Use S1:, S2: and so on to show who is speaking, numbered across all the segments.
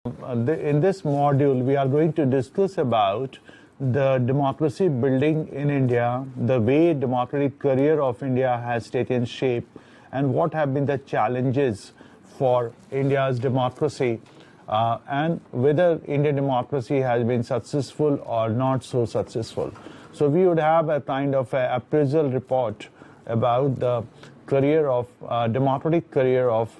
S1: In this module, we are going to discuss about the democracy building in India, the way democratic career of India has taken shape, and what have been the challenges for India's democracy, and whether Indian democracy has been successful or not so successful. So we would have a kind of a appraisal report about the career of democratic career of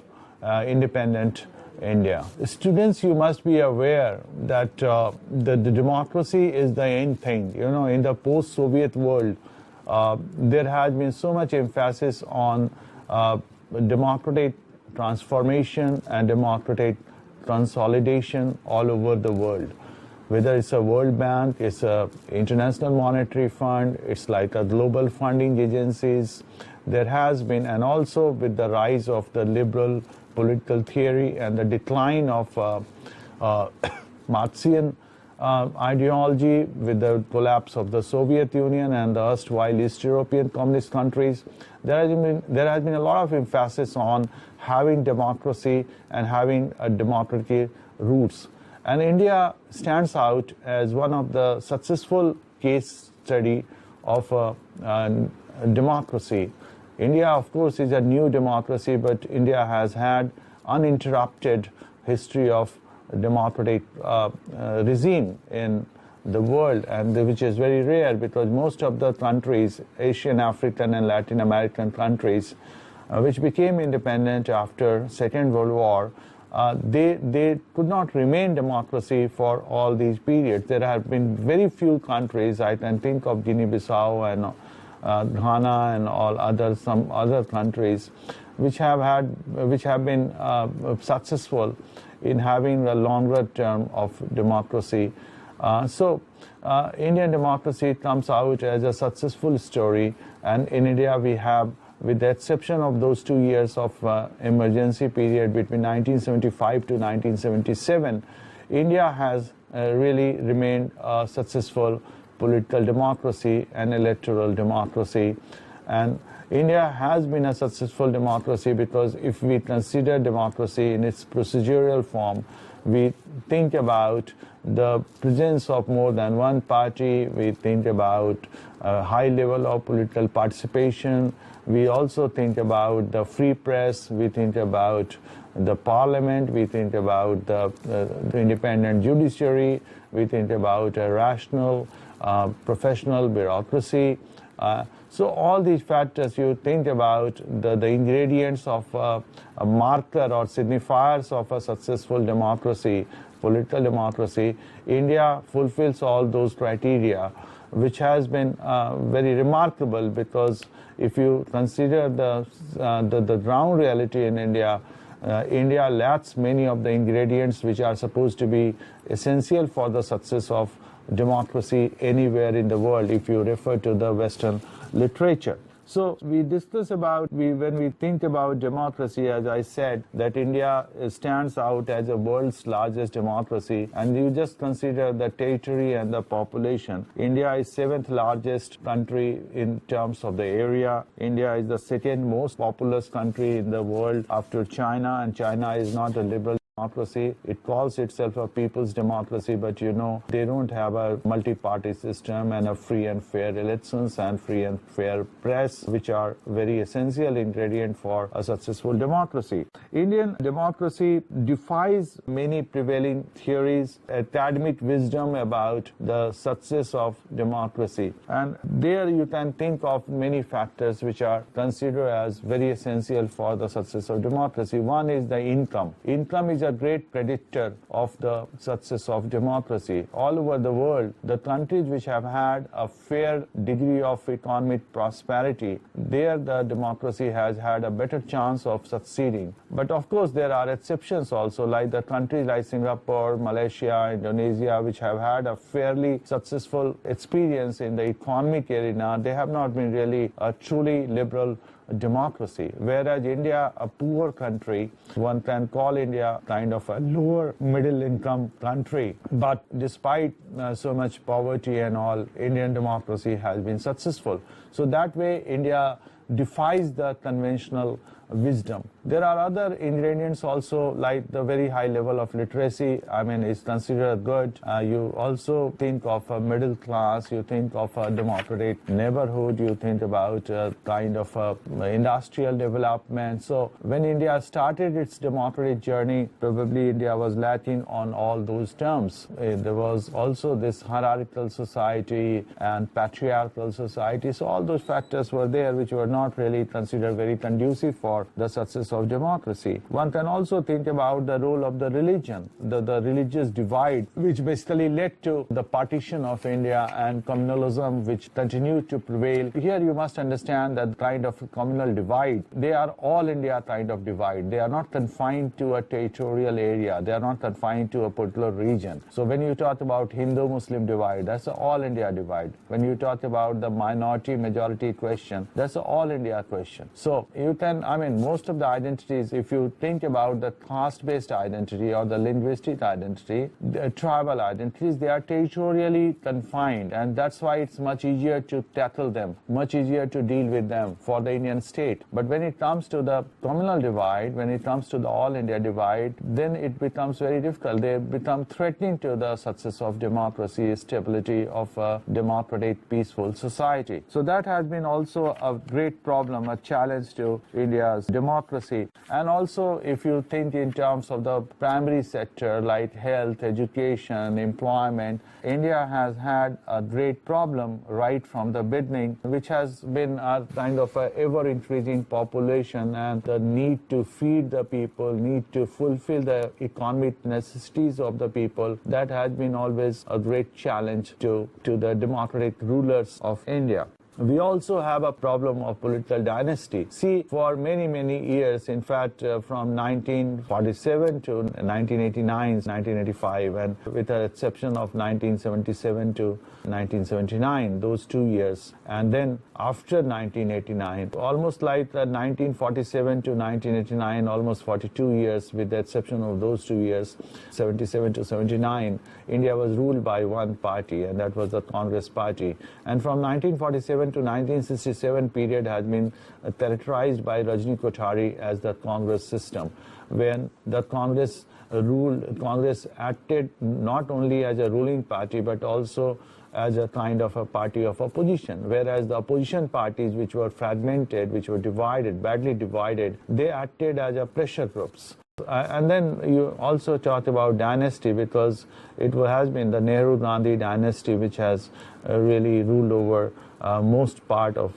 S1: independent India. Students, you must be aware that the democracy is the end thing. You know, in the post-Soviet world, there has been so much emphasis on democratic transformation and democratic consolidation all over the world. Whether it's a World Bank, it's a International Monetary Fund, it's like a global funding agencies. There has been, and also with the rise of the liberal political theory and the decline of Marxian ideology with the collapse of the Soviet Union and the erstwhile East European communist countries, there has been a lot of emphasis on having democracy and having a democratic roots. And India stands out as one of the successful case study of democracy. India, of course, is a new democracy, but India has had uninterrupted history of democratic regime in the world, and which is very rare because most of the countries, Asian, African, and Latin American countries, which became independent after Second World War, they could not remain democracy for all these periods. There have been very few countries, I can think of Guinea-Bissau and Ghana and some other countries which have been successful in having a longer term of democracy. So Indian democracy comes out as a successful story, and in India we have, with the exception of those 2 years of emergency period between 1975 to 1977, India has really remained a successful political democracy and electoral democracy. And India has been a successful democracy because if we consider democracy in its procedural form, we think about the presence of more than one party, we think about a high level of political participation, we also think about the free press, we think about the parliament, we think about the independent judiciary, we think about a rational professional bureaucracy. So all these factors, you think about the ingredients of a marker or signifiers of a successful democracy, political democracy. India fulfills all those criteria, which has been very remarkable because if you consider the ground reality in India, India lacks many of the ingredients which are supposed to be essential for the success of democracy anywhere in the world if you refer to the Western literature. So we discuss about, when we think about democracy, as I said, that India stands out as the world's largest democracy, and you just consider the territory and the population. India is 7th largest country in terms of the area. India is the 2nd most populous country in the world after China, and China is not a liberal democracy. It calls itself a people's democracy, but you know, they don't have a multi-party system and a free and fair elections and free and fair press, which are very essential ingredient for a successful democracy. Indian democracy defies many prevailing theories, academic wisdom about the success of democracy. And there you can think of many factors which are considered as very essential for the success of democracy. One is the income. Income is a great predictor of the success of democracy. All over the world, the countries which have had a fair degree of economic prosperity, there the democracy has had a better chance of succeeding. But of course, there are exceptions also, like the countries like Singapore, Malaysia, Indonesia, which have had a fairly successful experience in the economic arena. They have not been really a truly liberal democracy, whereas India, a poor country, one can call India kind of a lower middle income country, but despite so much poverty and all, Indian democracy has been successful. So that way India defies the conventional wisdom. There are other ingredients also, like the very high level of literacy. I mean, is considered good. You also think of a middle class, you think of a democratic neighborhood, you think about kind of industrial development. So when India started its democratic journey, probably India was lacking on all those terms. There was also this hierarchical society and patriarchal society. So all those factors were there which were not really considered very conducive for the success of democracy. One can also think about the role of the religion, the religious divide, which basically led to the partition of India and communalism, which continued to prevail. Here you must understand that kind of communal divide, they are all India kind of divide. They are not confined to a territorial area. They are not confined to a particular region. So when you talk about Hindu-Muslim divide, that's an all India divide. When you talk about the minority-majority question, that's an all India question. So you can, I mean, most of the identities, if you think about the caste-based identity or the linguistic identity, the tribal identities, they are territorially confined, and that's why it's much easier to tackle them, much easier to deal with them for the Indian state. But when it comes to the communal divide, when it comes to the all India divide, then it becomes very difficult. They become threatening to the success of democracy, stability of a democratic, peaceful society. So that has been also a great problem, a challenge to India's democracy. And also, if you think in terms of the primary sector like health, education, employment, India has had a great problem right from the beginning, which has been a kind of a ever-increasing population and the need to feed the people, need to fulfill the economic necessities of the people. That has been always a great challenge to the democratic rulers of India. We also have a problem of political dynasty. See, for many, many years, in fact, from 1947 to 1989, 1985, and with the exception of 1977 to 1979, those 2 years, and then after 1989, almost like 1947 to 1989, almost 42 years, with the exception of those 2 years, 77 to 79, India was ruled by one party, and that was the Congress party. And from 1947 to 1967 period has been characterized by Rajni Kothari as the Congress system, when the Congress acted not only as a ruling party but also as a kind of a party of opposition, whereas the opposition parties, which were fragmented, which were divided, badly divided, they acted as a pressure groups. And then you also talk about dynasty, because it has been the Nehru-Gandhi dynasty which has really ruled over most part of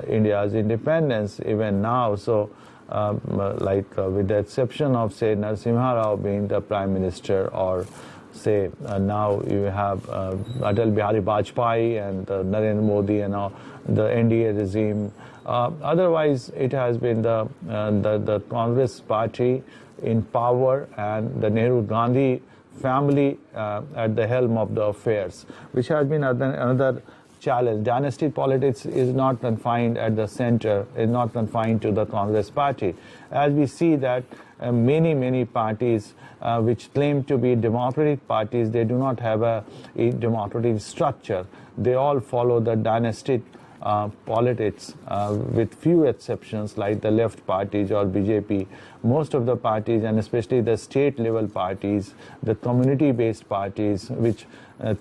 S1: India's independence even now. So with the exception of, say, Narasimha Rao being the prime minister, or say now you have Atal Bihari Vajpayee and Narendra Modi and the NDA regime. Otherwise, it has been the Congress party in power and the Nehru-Gandhi family at the helm of the affairs, which has been another challenge. Dynasty politics is not confined at the center, is not confined to the Congress party. As we see that many parties which claim to be democratic parties, they do not have a democratic structure. They all follow the dynastic politics, with few exceptions like the left parties or BJP. Most of the parties, and especially the state level parties, the community-based parties, which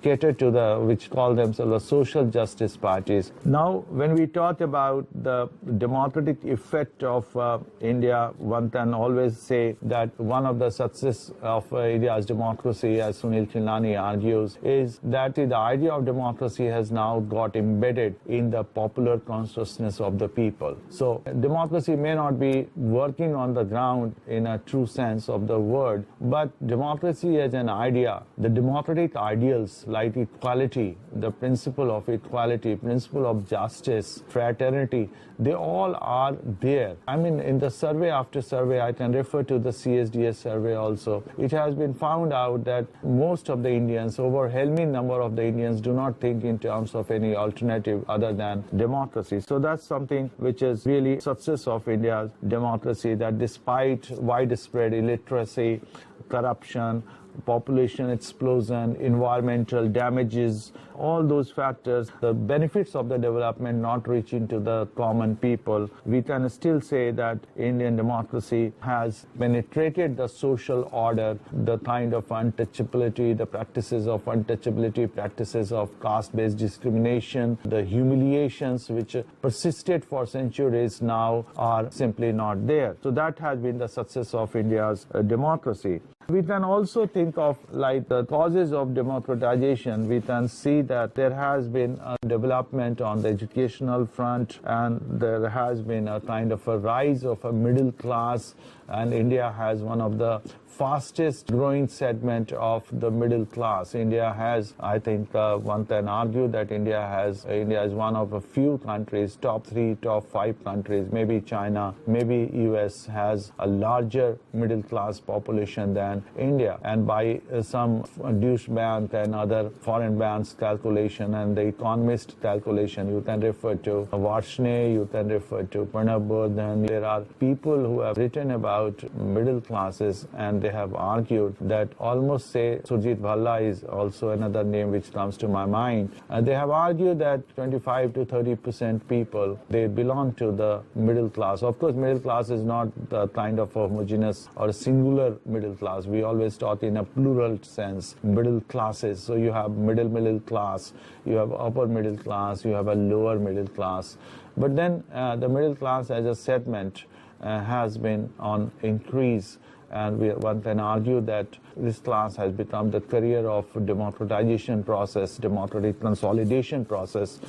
S1: cater to which call themselves the social justice parties. Now, when we talk about the democratic effect of India, one can always say that one of the success of India's democracy, as Sunil Chilnani argues, is that the idea of democracy has now got embedded in the popular consciousness of the people. So democracy may not be working on the ground in a true sense of the word, but democracy as an idea, the democratic ideals like equality, the principle of equality, principle of justice, fraternity, they all are there. I mean, in the survey after survey, I can refer to the CSDS survey also. It has been found out that most of the Indians, overwhelming number of the Indians, do not think in terms of any alternative other than democracy. So that's something which is really success of India's democracy, that despite widespread illiteracy, corruption, population explosion, environmental damages, all those factors, the benefits of the development not reaching to the common people, we can still say that Indian democracy has penetrated the social order, the kind of untouchability, the practices of untouchability, practices of caste-based discrimination, the humiliations which persisted for centuries now are simply not there. So that has been the success of India's democracy. We can also think of like the causes of democratization. We can see that there has been a development on the educational front, and there has been a kind of a rise of a middle class, and India has one of the fastest growing segment of the middle class. India has, I think one can argue that India is one of a few countries, top 3, top 5 countries, maybe China, maybe US has a larger middle class population than India. And by some Deutsche Bank and other foreign banks calculation and the economist calculation, you can refer to Varshney, you can refer to Pranab Bodhan. There are people who have written about middle classes, and they have argued that almost, say, Surjit Bhalla is also another name which comes to my mind. They have argued that 25 to 30% people, they belong to the middle class. Of course, middle class is not the kind of homogeneous or singular middle class. We always talk in a plural sense, middle classes. So you have middle class, you have upper middle class, you have a lower middle class. But then the middle class as a segment has been on increase, and one can argue that this class has become the carrier of democratization process, democratic consolidation process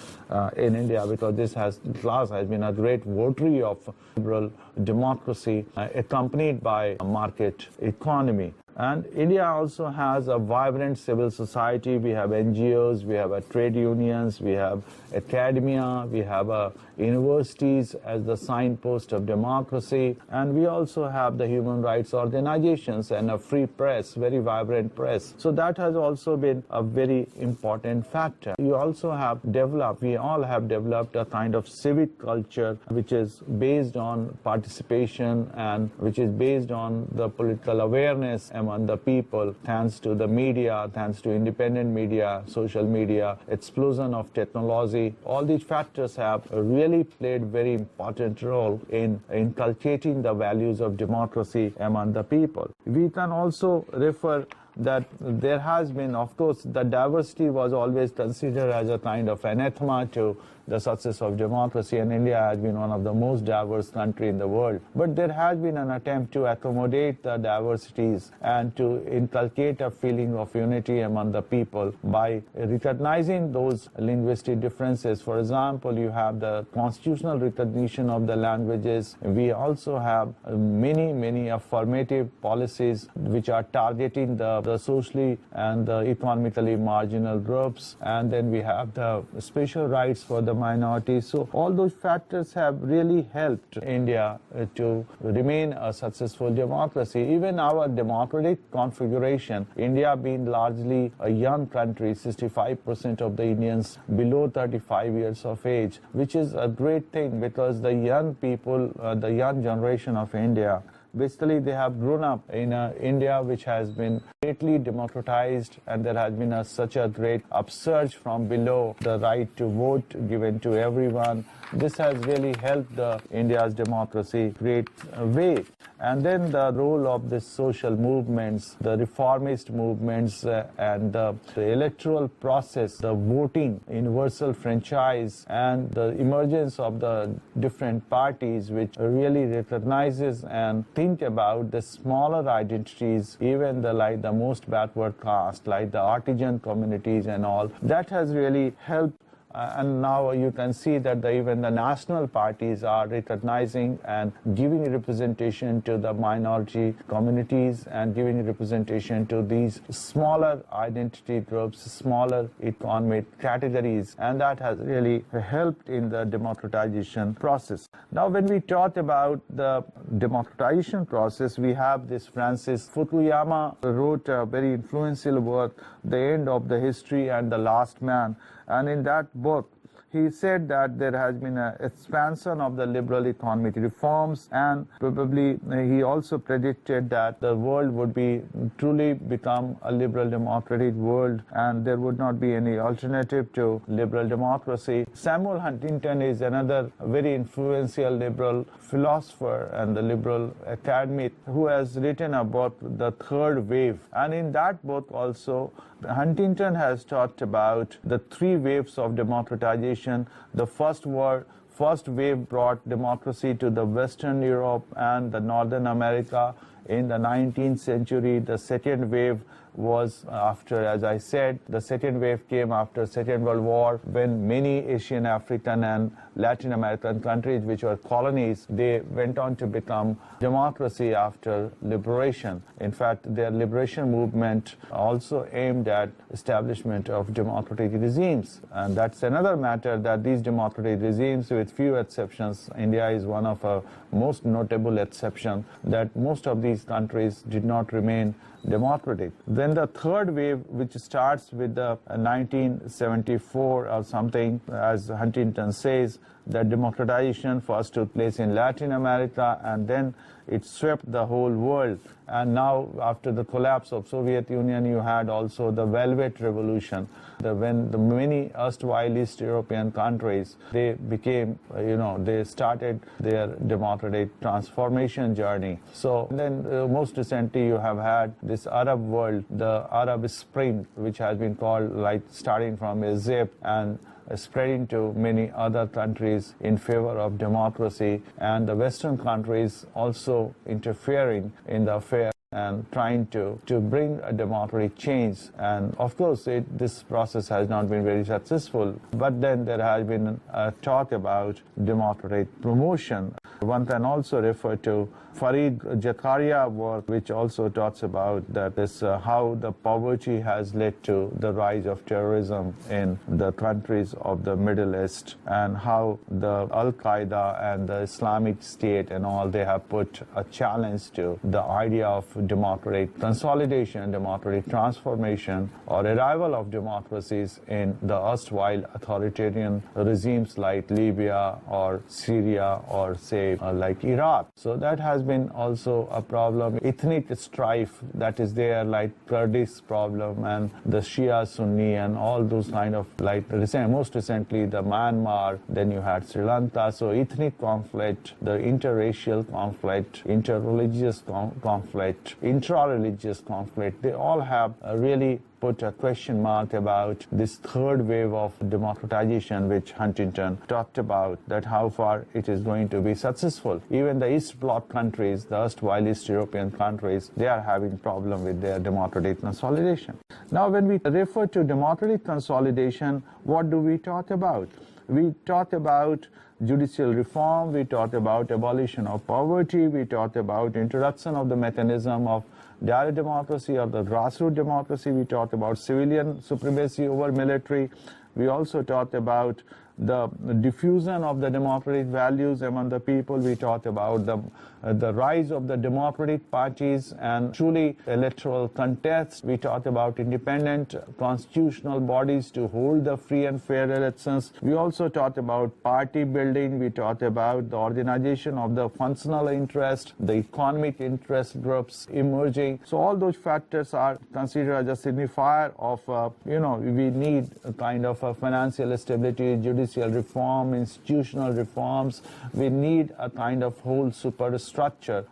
S1: in India, because this class has been a great votary of liberal democracy accompanied by a market economy. And India also has a vibrant civil society. We have NGOs, we have trade unions, we have academia, we have universities as the signpost of democracy, and we also have the human rights organizations and a free press, very vibrant press. So that has also been a very important factor. We all have developed a kind of civic culture which is based on participation and which is based on the political awareness among the people, thanks to the media, thanks to independent media, social media, explosion of technology. All these factors have really played very important role in inculcating the values of democracy among the people. We can also refer that there has been, of course, the diversity was always considered as a kind of anathema to the success of democracy, and India has been one of the most diverse countries in the world. But there has been an attempt to accommodate the diversities and to inculcate a feeling of unity among the people by recognizing those linguistic differences. For example, you have the constitutional recognition of the languages. We also have many affirmative policies which are targeting the socially and the economically marginal groups, and then we have the special rights for the minorities. So all those factors have really helped India to remain a successful democracy. Even our democratic configuration, India being largely a young country, 65% of the Indians below 35 years of age, which is a great thing because the young people, the young generation of India, basically they have grown up in India which has been greatly democratized, and there has been such a great upsurge from below, the right to vote given to everyone. This has really helped India's democracy great way. And then the role of the social movements, the reformist movements, and the electoral process, the voting, universal franchise, and the emergence of the different parties which really recognizes and think about the smaller identities, even the most backward caste, like the artisan communities and all. That has really helped. And now you can see that even the national parties are recognizing and giving representation to the minority communities and giving representation to these smaller identity groups, smaller economic categories, and that has really helped in the democratization process. Now, when we talk about the democratization process, we have this Francis Fukuyama wrote a very influential work, The End of the History and the Last Man. And in that book, he said that there has been an expansion of the liberal economic reforms, and probably he also predicted that the world would be truly become a liberal democratic world and there would not be any alternative to liberal democracy. Samuel Huntington is another very influential liberal philosopher and the liberal academic who has written about the third wave. And in that book also, Huntington has talked about the three waves of democratization. The first wave brought democracy to the Western Europe and the Northern America in the 19th century. The second wave was after, as I said, the second wave came after Second World War, when many Asian, African and Latin American countries, which were colonies, they went on to become democracy after liberation. In fact, their liberation movement also aimed at establishment of democratic regimes. And that's another matter, that these democratic regimes, with few exceptions, India is one of a most notable exception, that most of these countries did not remain democratic. Then the third wave, which starts with the 1974 or something, as Huntington says, that democratization first took place in Latin America and then it swept the whole world. And now, after the collapse of Soviet Union, you had also the Velvet Revolution, when the many erstwhile East European countries, they became, they started their democratic transformation journey. So then most recently you have had this Arab world, the Arab Spring, which has been called, like, starting from Egypt and spreading to many other countries in favor of democracy, and the Western countries also interfering in the affair and trying to bring a democratic change. And of course, this process has not been very successful. But then there has been a talk about democratic promotion. One can also refer to Farid Zakaria's work, which also talks about that is how the poverty has led to the rise of terrorism in the countries of the Middle East, and how the Al-Qaeda and the Islamic State and all, they have put a challenge to the idea of democratic consolidation, democratic transformation, or arrival of democracies in the erstwhile authoritarian regimes like Libya or Syria or, say, like Iraq. So that has been also a problem. Ethnic strife that is there, like Kurdish problem and the Shia Sunni and all those kind of, like, most recently the Myanmar, then you had Sri Lanka. So ethnic conflict, the interracial conflict, interreligious conflict, intra-religious conflict, they all have really put a question mark about this third wave of democratization, which Huntington talked about, that how far it is going to be successful. Even the East Bloc countries, the erstwhile East European countries, they are having problem with their democratic consolidation. Now, when we refer to democratic consolidation, what do we talk about? We talk about judicial reform, we talk about abolition of poverty, we talk about introduction of the mechanism of direct democracy, of the grassroots democracy, we talk about civilian supremacy over military. We also talked about the diffusion of the democratic values among the people. We talked about the rise of the democratic parties and truly electoral contests. We talked about independent constitutional bodies to hold the free and fair elections. We also talked about party building. We talked about the organization of the functional interest, the economic interest groups emerging. So all those factors are considered as a signifier of, we need a kind of a financial stability, judicial reform, institutional reforms. We need a kind of whole superstructure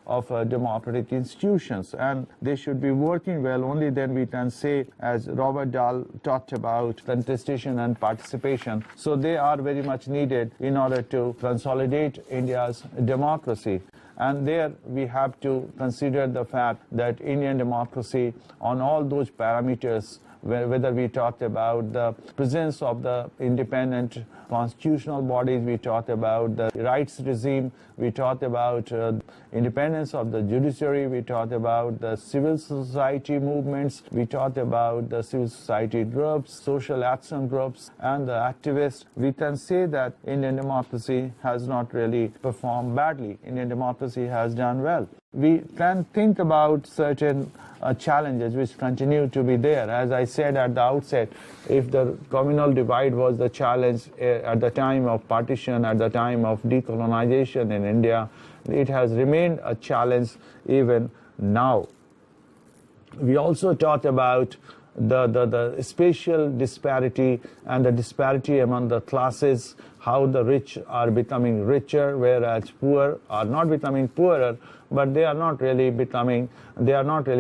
S1: of democratic institutions, and they should be working well. Only then we can say, as Robert Dahl talked about, contestation and participation. So they are very much needed in order to consolidate India's democracy. And there we have to consider the fact that Indian democracy, on all those parameters, whether we talked about the presence of the independent constitutional bodies, we talked about the rights regime, we talked about independence of the judiciary, we talked about the civil society movements, we talked about the civil society groups, social action groups, and the activists. We can say that Indian democracy has not really performed badly. Indian democracy has done well. we can think about certain challenges which continue to be there. As I said at the outset, if the communal divide was the challenge at the time of partition, at the time of decolonization in India, it has remained a challenge even now. We also talked about the spatial disparity and the disparity among the classes, how the rich are becoming richer, whereas poor are not becoming poorer, but they are not really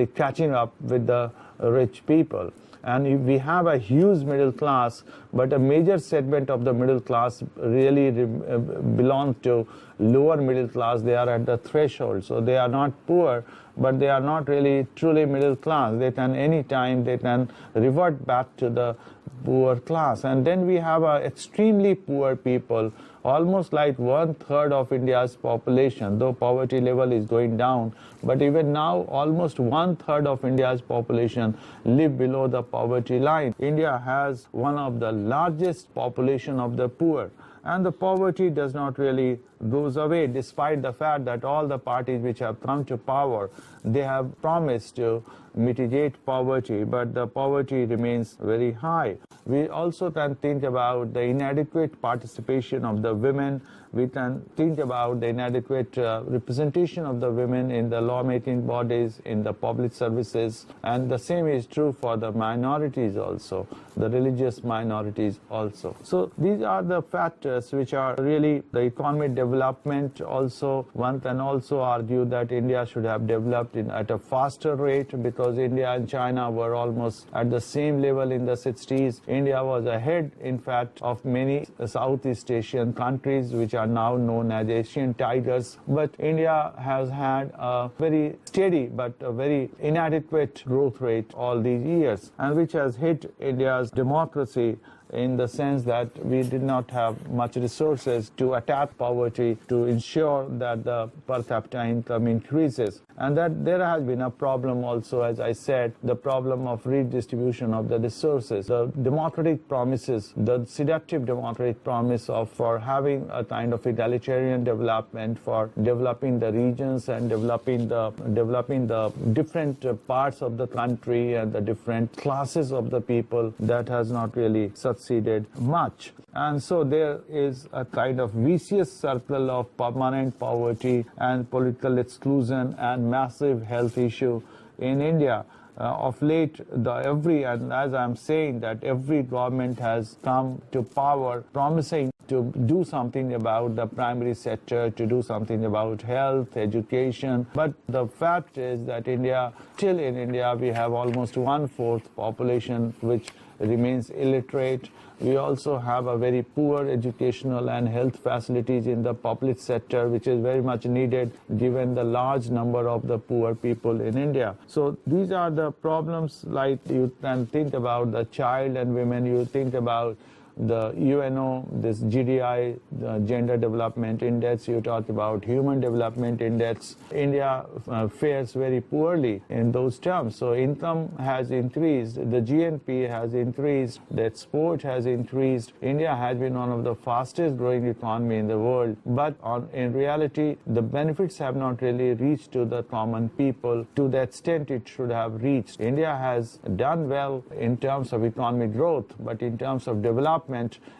S1: catching up with the rich people. And we have a huge middle class, but a major segment of the middle class really belongs to lower middle class. They are at the threshold, so they are not poor, but they are not really truly middle class. They can anytime they can revert back to the poor class. And then we have extremely poor people, almost like 1/3 of India's population, though poverty level is going down. But even now, almost 1/3 of India's population live below the poverty line. India has one of the largest population of the poor. And the poverty does not really goes away, despite the fact that all the parties which have come to power, they have promised to mitigate poverty, but the poverty remains very high. We also can think about the inadequate participation of the women. We can think about the inadequate representation of the women in the lawmaking bodies, in the public services, and the same is true for the minorities also, the religious minorities also. So these are the factors which are really the economic development. Also, one can also argue that India should have developed at a faster rate, because India and China were almost at the same level in the 60s. India was ahead, in fact, of many Southeast Asian countries which are now known as Asian tigers. But India has had a very steady but a very inadequate growth rate all these years, and which has hit India's democracy in the sense that we did not have much resources to attack poverty, to ensure that the per capita income increases. And that there has been a problem also, as I said, the problem of redistribution of the resources. The democratic promises, the seductive democratic promise for having a kind of egalitarian development, for developing the regions and developing the different parts of the country and the different classes of the people, that has not really succeeded much. And so there is a kind of vicious circle of permanent poverty and political exclusion and massive health issue in India. Of late, and as I'm saying, that every government has come to power promising to do something about the primary sector, to do something about health, education. But the fact is that in India, we have almost 1/4 population which remains illiterate. We also have a very poor educational and health facilities in the public sector, which is very much needed given the large number of the poor people in India. So these are the problems. Like you can think about the child and women, you think about the UNO, this GDI, the Gender Development Index, you talk about Human Development Index. India fares very poorly in those terms. So income has increased, the GNP has increased, the export has increased. India has been one of the fastest growing economy in the world. But in reality, the benefits have not really reached to the common people to the extent it should have reached. India has done well in terms of economic growth, but in terms of development,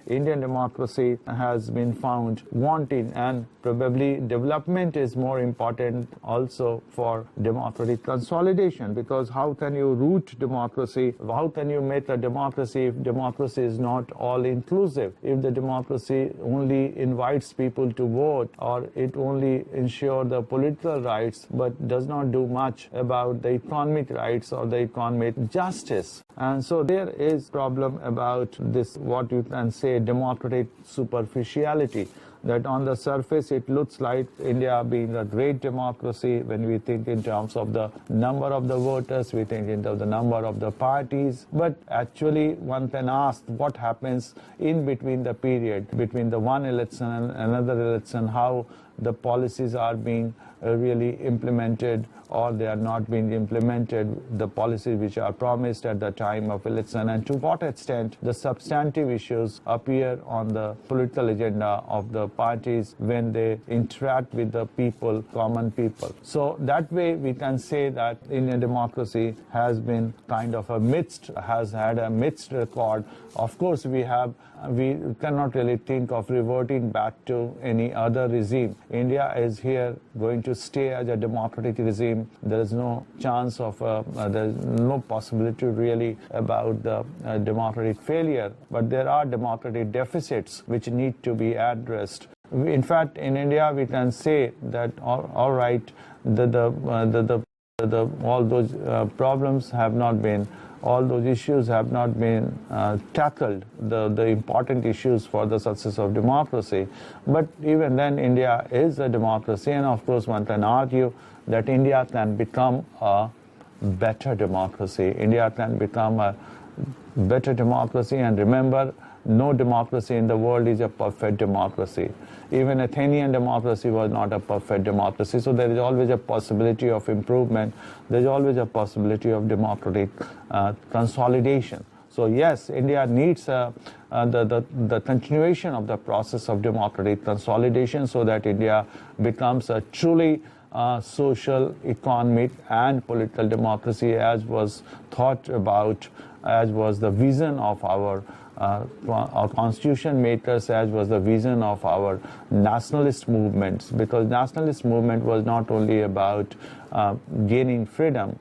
S1: Indian democracy has been found wanting, and probably development is more important also for democratic consolidation, because how can you root democracy? How can you make a democracy if democracy is not all inclusive? If the democracy only invites people to vote, or it only ensures the political rights but does not do much about the economic rights or the economic justice. And so there is problem about this, what you can say, democratic superficiality, that on the surface it looks like India being a great democracy. When we think in terms of the number of the voters, we think in terms of the number of the parties, but actually one can ask what happens in between the period, between the one election and another election, how the policies are being really implemented, or they are not being implemented, the policies which are promised at the time of election, and to what extent the substantive issues appear on the political agenda of the parties when they interact with the people, common people. So that way we can say that Indian democracy has been kind of has had a mixed record. Of course, we cannot really think of reverting back to any other regime. India is here going to stay as a democratic regime. There is no chance of, there is no possibility really about the democratic failure, but there are democratic deficits which need to be addressed. In fact, in India, we can say that all right, all those problems have not been, all those issues have not been tackled, the important issues for the success of democracy. But even then, India is a democracy, and of course one can argue that India can become a better democracy. India can become a better democracy, and remember, no democracy in the world is a perfect democracy. Even Athenian democracy was not a perfect democracy. So there is always a possibility of improvement. There is always a possibility of democratic consolidation. So yes, India needs the continuation of the process of democratic consolidation so that India becomes a truly social, economic, and political democracy, as was thought about, as was the vision of our constitution makers, as was the vision of our nationalist movements, because nationalist movement was not only about gaining freedom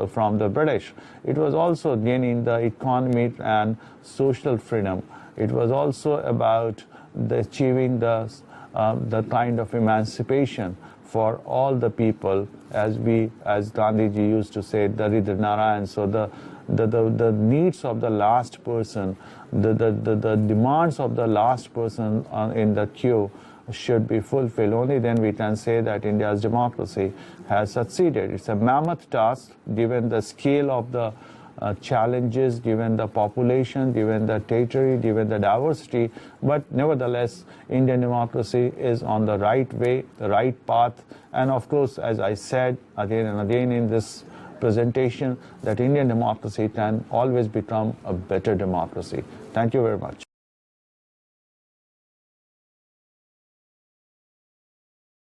S1: from the British, it was also gaining the economic and social freedom. It was also about achieving the kind of emancipation for all the people, as Gandhiji used to say, Daridra Narayan. So the needs of the last person, the demands of the last person in the queue should be fulfilled. Only then we can say that India's democracy has succeeded. It's a mammoth task given the scale of the challenges, given the population, given the territory, given the diversity, but nevertheless, Indian democracy is on the right way, the right path, and of course, as I said again and again in this presentation, that Indian democracy can always become a better democracy. Thank you very much.